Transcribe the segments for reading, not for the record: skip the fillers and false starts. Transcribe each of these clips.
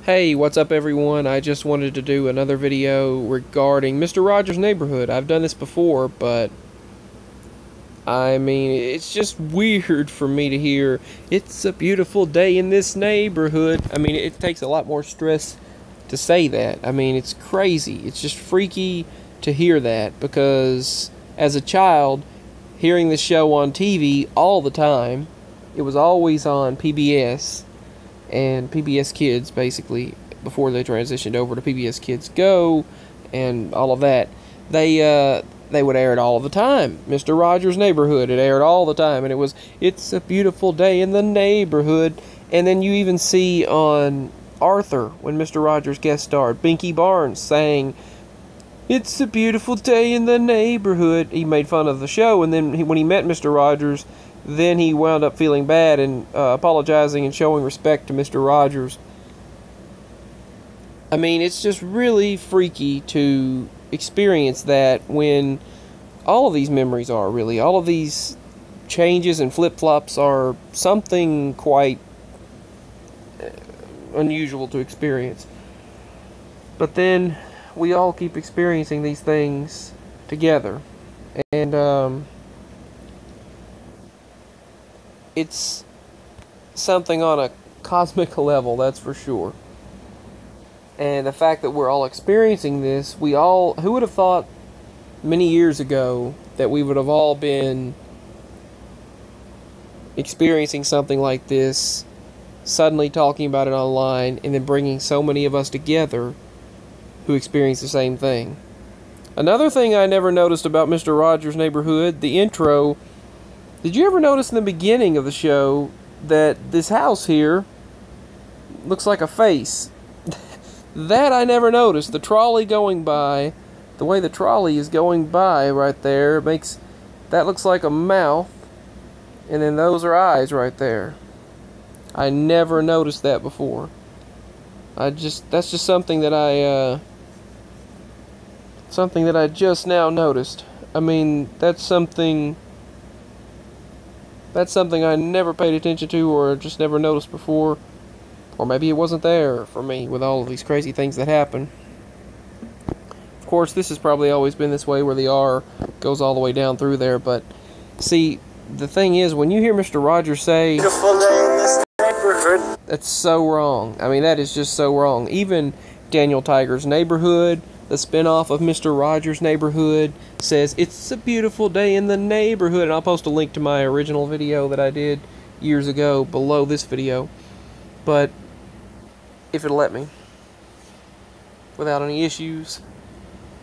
Hey, what's up everyone? I just wanted to do another video regarding Mr. Rogers' Neighborhood. I've done this before, but I mean, it's just weird for me to hear, "It's a beautiful day in this neighborhood." I mean, it takes a lot more stress to say that. I mean, it's crazy. It's just freaky to hear that, because as a child, hearing this show on TV all the time, it was always on PBS. And PBS Kids, basically, before they transitioned over to PBS Kids Go and all of that, they would air it all the time. Mr. Rogers' Neighborhood, it aired all the time, and it was, "It's a beautiful day in the neighborhood." And then you even see on Arthur, when Mr. Rogers guest starred, Binky Barnes sang, "It's a beautiful day in the neighborhood." He made fun of the show, and then when he met Mr. Rogers, then he wound up feeling bad and apologizing and showing respect to Mr. Rogers. I mean, it's just really freaky to experience that, when all of these memories are, really, all of these changes and flip-flops are something quite unusual to experience. But then we all keep experiencing these things together. And it's something on a cosmic level, that's for sure. And the fact that we're all experiencing this, who would have thought many years ago that we would have all been experiencing something like this, suddenly talking about it online, and then bringing so many of us together who experience the same thing. Another thing I never noticed about Mr. Rogers' Neighborhood, the intro. Did you ever notice in the beginning of the show that this house here looks like a face? That I never noticed. The trolley going by, the way the trolley is going by right there, that looks like a mouth, and then those are eyes right there. I never noticed that before. That's just something that I just now noticed. I mean, that's something I never paid attention to, or just never noticed before. Or maybe it wasn't there for me with all of these crazy things that happen. Of course, this has probably always been this way, where the R goes all the way down through there. But, see, the thing is, when you hear Mr. Rogers say, "Beautiful day in this neighborhood," that's so wrong. I mean, that is just so wrong. Even Daniel Tiger's Neighborhood, the spinoff of Mr. Rogers' Neighborhood, says, "It's a beautiful day in the neighborhood." And I'll post a link to my original video that I did years ago below this video. But if it'll let me, without any issues.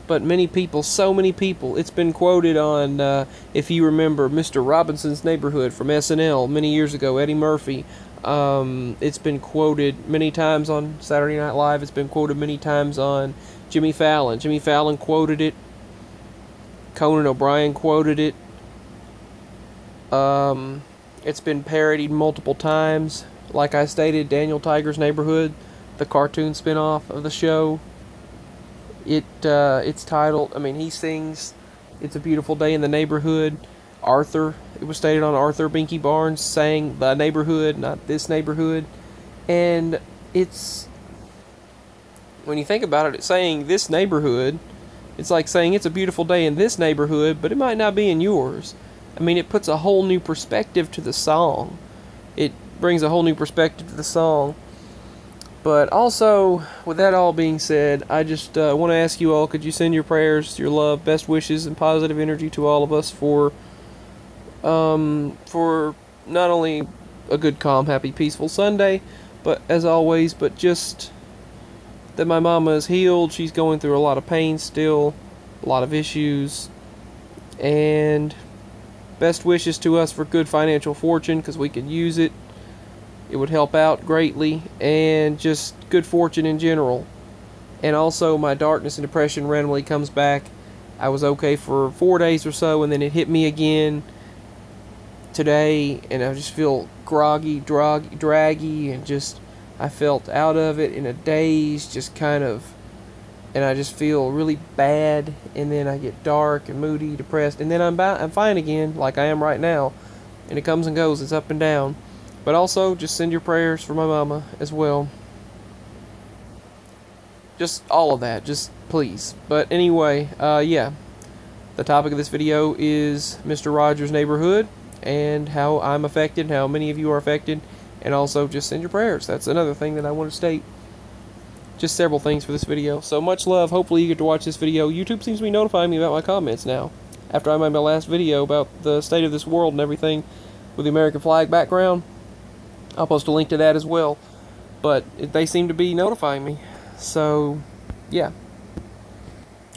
But many people, so many people, it's been quoted on, if you remember, Mr. Robinson's Neighborhood from SNL many years ago, Eddie Murphy. It's been quoted many times on Saturday Night Live. It's been quoted many times on Jimmy Fallon. Jimmy Fallon quoted it. Conan O'Brien quoted it. It's been parodied multiple times. Like I stated, Daniel Tiger's Neighborhood, the cartoon spin-off of the show, it's titled, I mean, he sings "It's a Beautiful Day in the Neighborhood." Arthur, it was stated on Arthur, Binky Barnes sang "The Neighborhood," not "This Neighborhood." And when you think about it, it's saying "this neighborhood." It's like saying "it's a beautiful day in this neighborhood," but it might not be in yours. I mean, it puts a whole new perspective to the song. It brings a whole new perspective to the song. But also, with that all being said, I just want to ask you all, could you send your prayers, your love, best wishes, and positive energy to all of us for not only a good, calm, happy, peaceful Sunday, but as always, but just that my mama is healed. She's going through a lot of pain still, a lot of issues, and best wishes to us for good financial fortune, because we could use it. It would help out greatly, and just good fortune in general. And also, my darkness and depression randomly comes back. I was okay for 4 days or so, and then it hit me again today, and I just feel groggy, draggy, and just, I felt out of it in a daze, just kind of, and I just feel really bad, and then I get dark and moody, depressed, and then I'm fine again, like I am right now, and it comes and goes, it's up and down. But also, just send your prayers for my mama as well. Just all of that, just please. But anyway, yeah. The topic of this video is Mr. Rogers' neighborhood and how I'm affected and how many of you are affected, and also just send your prayers. That's another thing that I want to state. Just several things for this video. So much love. Hopefully you get to watch this video. YouTube seems to be notifying me about my comments now. After I made my last video about the state of this world and everything with the American flag background, I'll post a link to that as well. But they seem to be notifying me. So, yeah.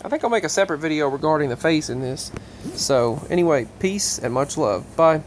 I think I'll make a separate video regarding the face in this. So, anyway, peace and much love. Bye.